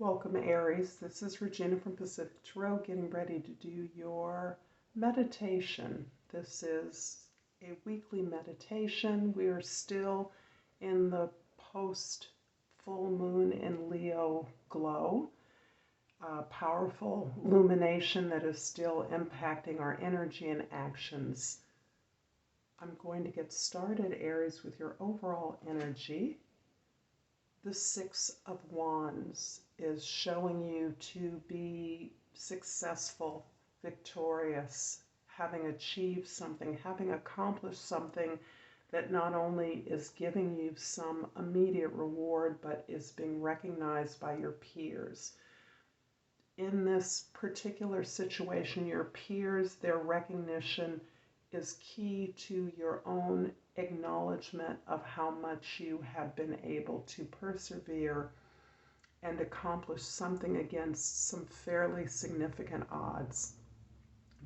Welcome, Aries. This is Regina from Pacific Tarot getting ready to do your meditation. This is a weekly meditation. We are still in the post full moon in Leo glow, a powerful illumination that is still impacting our energy and actions. I'm going to get started, Aries, with your overall energy. The Six of Wands is showing you to be successful, victorious, having achieved something, having accomplished something that not only is giving you some immediate reward, but is being recognized by your peers. In this particular situation, your peers, their recognition is key to your own acknowledgement of how much you have been able to persevere and accomplish something against some fairly significant odds.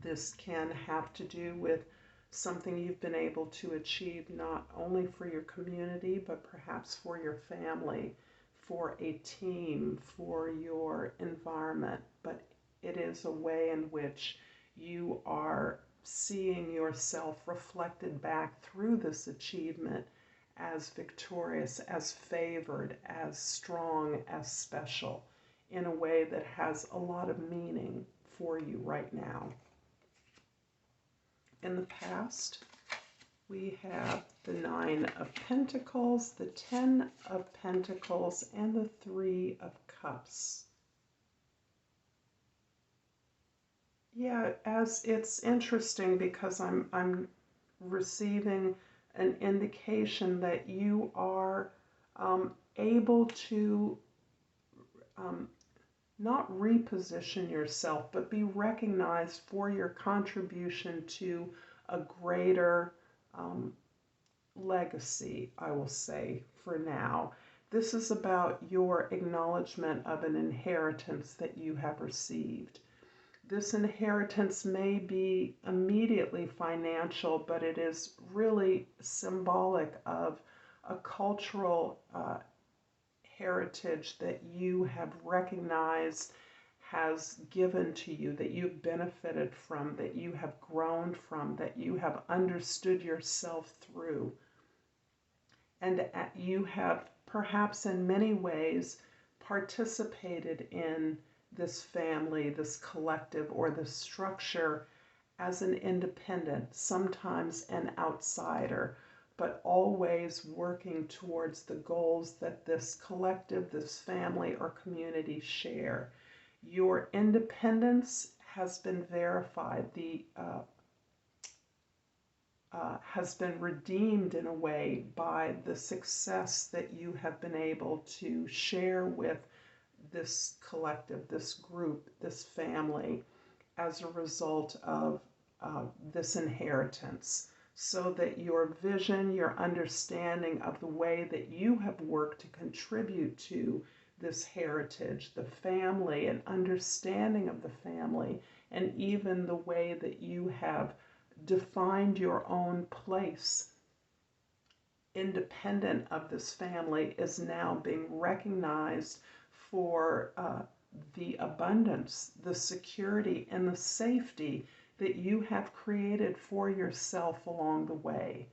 This can have to do with something you've been able to achieve not only for your community, but perhaps for your family, for a team, for your environment. But it is a way in which you are seeing yourself reflected back through this achievement as victorious, as favored, as strong, as special, in a way that has a lot of meaning for you right now. In the past, we have the Nine of Pentacles, the Ten of Pentacles, and the Three of Cups. Yeah, as it's interesting because I'm receiving an indication that you are able to not reposition yourself, but be recognized for your contribution to a greater legacy, I will say, for now. This is about your acknowledgement of an inheritance that you have received. This inheritance may be immediately financial, but it is really symbolic of a cultural heritage that you have recognized has given to you, that you've benefited from, that you have grown from, that you have understood yourself through. And you have perhaps in many ways participated in this family, this collective, or this structure as an independent, sometimes an outsider, but always working towards the goals that this collective, this family, or community share. Your independence has been verified, has been redeemed in a way by the success that you have been able to share with this collective, this group, this family, as a result of this inheritance, so that your vision, your understanding of the way that you have worked to contribute to this heritage, the family, and understanding of the family, and even the way that you have defined your own place independent of this family is now being recognized for the abundance, the security, and the safety that you have created for yourself along the way.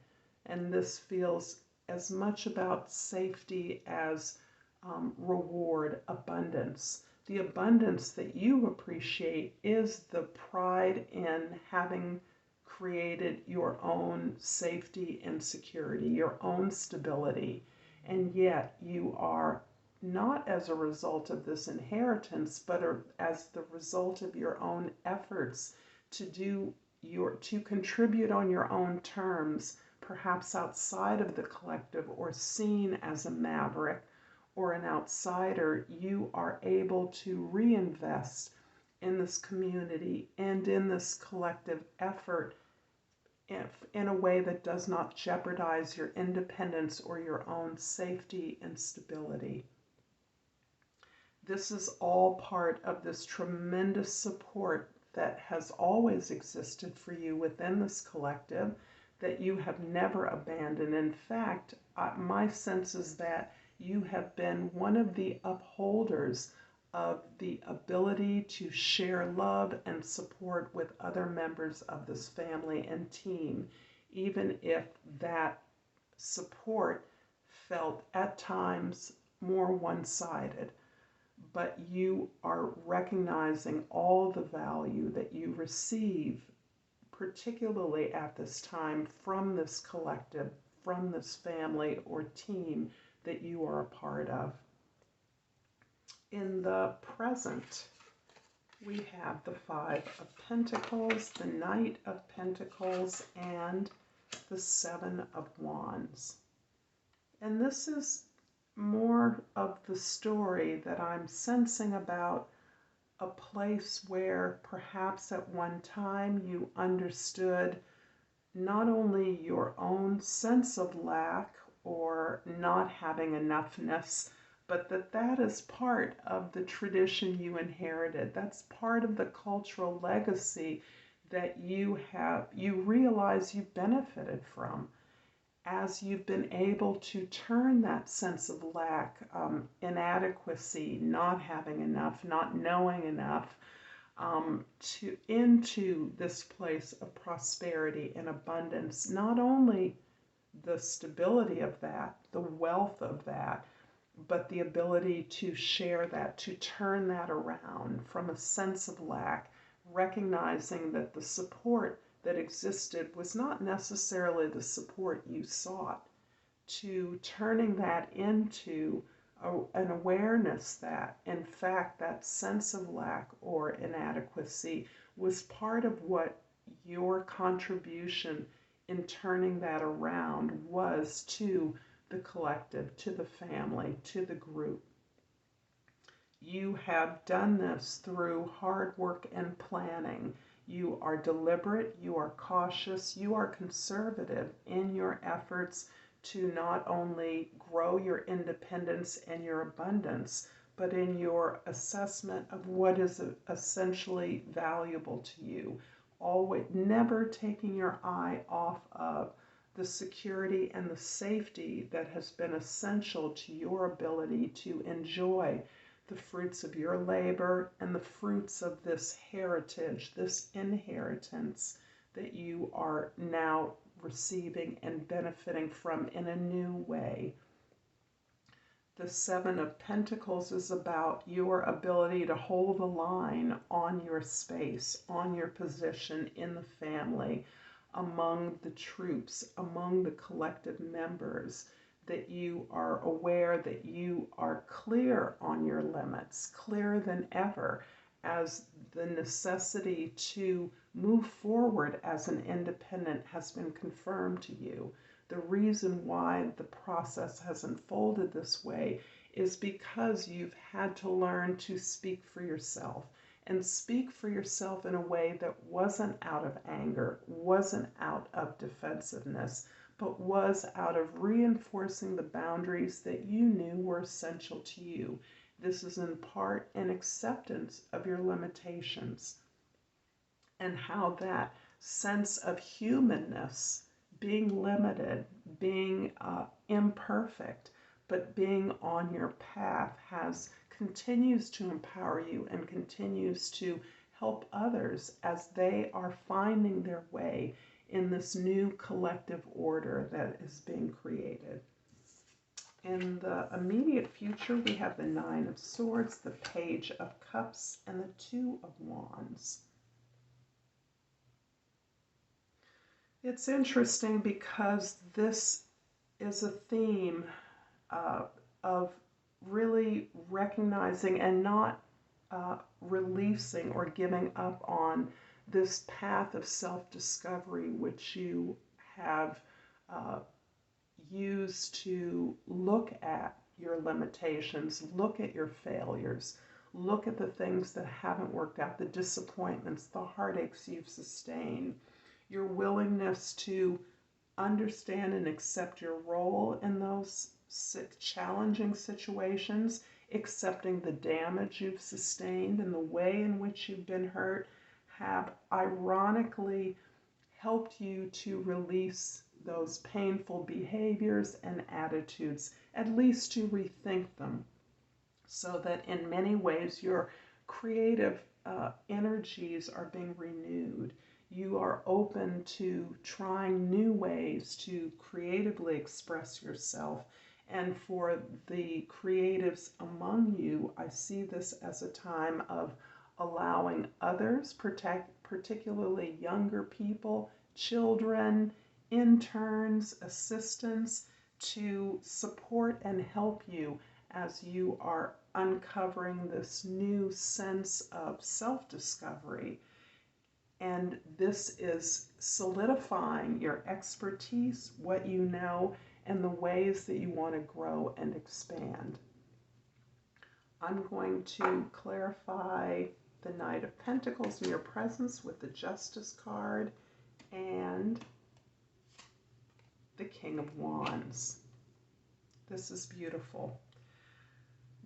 And this feels as much about safety as reward, abundance. The abundance that you appreciate is the pride in having created your own safety and security, your own stability, and yet you are not as a result of this inheritance, but as the result of your own efforts to contribute on your own terms, perhaps outside of the collective or seen as a maverick or an outsider. You are able to reinvest in this community and in this collective effort in a way that does not jeopardize your independence or your own safety and stability. This is all part of this tremendous support that has always existed for you within this collective, that you have never abandoned. In fact, my sense is that you have been one of the upholders of the ability to share love and support with other members of this family and team, even if that support felt at times more one-sided. But you are recognizing all the value that you receive, particularly at this time, from this collective, from this family or team that you are a part of. In the present, we have the Five of Pentacles, the Knight of Pentacles, and the Seven of Wands. And this is more of the story that I'm sensing about a place where perhaps at one time you understood not only your own sense of lack or not having enoughness, but that is part of the tradition you inherited. That's part of the cultural legacy that you realize you benefited from as you've been able to turn that sense of lack, inadequacy, not having enough, not knowing enough, into this place of prosperity and abundance. Not only the stability of that, the wealth of that, but the ability to share that, to turn that around from a sense of lack, recognizing that the support that existed was not necessarily the support you sought, to turning that into an awareness that, in fact, that sense of lack or inadequacy was part of what your contribution in turning that around was to the collective, to the family, to the group. You have done this through hard work and planning. You are deliberate, you are cautious, you are conservative in your efforts to not only grow your independence and your abundance, but in your assessment of what is essentially valuable to you. Always, never taking your eye off of the security and the safety that has been essential to your ability to enjoy the fruits of your labor and the fruits of this heritage, this inheritance that you are now receiving and benefiting from in a new way. The Seven of Pentacles is about your ability to hold the line on your space, on your position in the family, among the troops, among the collective members, that you are aware that you are clear on your limits, clearer than ever, as the necessity to move forward as an independent has been confirmed to you. The reason why the process has unfolded this way is because you've had to learn to speak for yourself, and speak for yourself in a way that wasn't out of anger, wasn't out of defensiveness, but was out of reinforcing the boundaries that you knew were essential to you. This is in part an acceptance of your limitations and how that sense of humanness, being limited, being imperfect, but being on your path continues to empower you and continues to help others as they are finding their way in this new collective order that is being created. In the immediate future, we have the Nine of Swords, the Page of Cups, and the Two of Wands. It's interesting because this is a theme of really recognizing and not releasing or giving up on this path of self-discovery which you have used to look at your limitations, look at your failures, look at the things that haven't worked out, the disappointments, the heartaches you've sustained, your willingness to understand and accept your role in those challenging situations, accepting the damage you've sustained and the way in which you've been hurt, have ironically helped you to release those painful behaviors and attitudes, at least to rethink them, so that in many ways your creative energies are being renewed. You are open to trying new ways to creatively express yourself. And for the creatives among you, I see this as a time of allowing others, particularly younger people, children, interns, assistants, to support and help you as you are uncovering this new sense of self-discovery. And this is solidifying your expertise, what you know, and the ways that you want to grow and expand. I'm going to clarify the Knight of Pentacles in your presence with the Justice card and the King of Wands. This is beautiful.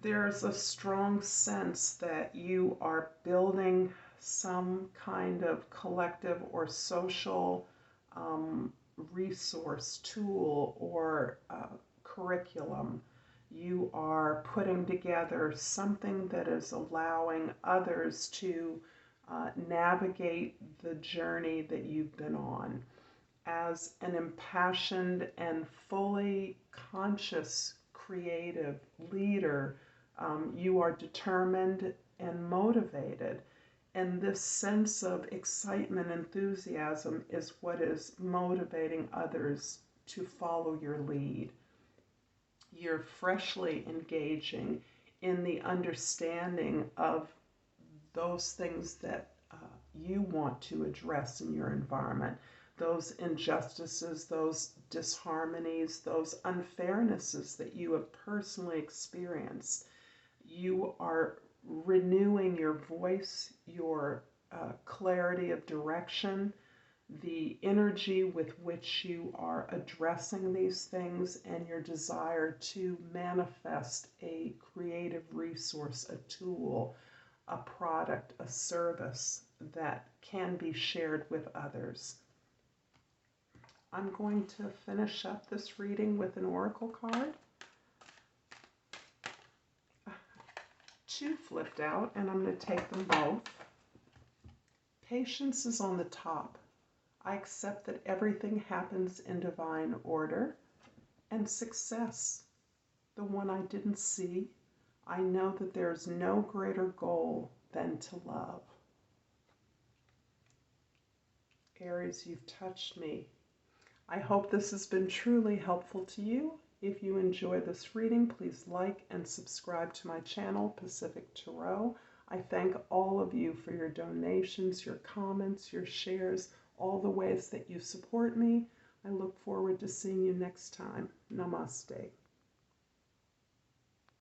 There's a strong sense that you are building some kind of collective or social resource, tool, or curriculum. You are putting together something that is allowing others to navigate the journey that you've been on. As an impassioned and fully conscious creative leader, you are determined and motivated. And this sense of excitement, enthusiasm is what is motivating others to follow your lead. You're freshly engaging in the understanding of those things that you want to address in your environment. Those injustices, those disharmonies, those unfairnesses that you have personally experienced. You are renewing your voice, your clarity of direction, the energy with which you are addressing these things, and your desire to manifest a creative resource, a tool, a product, a service that can be shared with others. I'm going to finish up this reading with an oracle card. Two flipped out, and I'm going to take them both. Patience is on the top. I accept that everything happens in divine order. And success, the one I didn't see, I know that there's no greater goal than to love. Aries, you've touched me. I hope this has been truly helpful to you. If you enjoy this reading, please like and subscribe to my channel, Pacific Tarot. I thank all of you for your donations, your comments, your shares, all the ways that you support me. I look forward to seeing you next time. Namaste.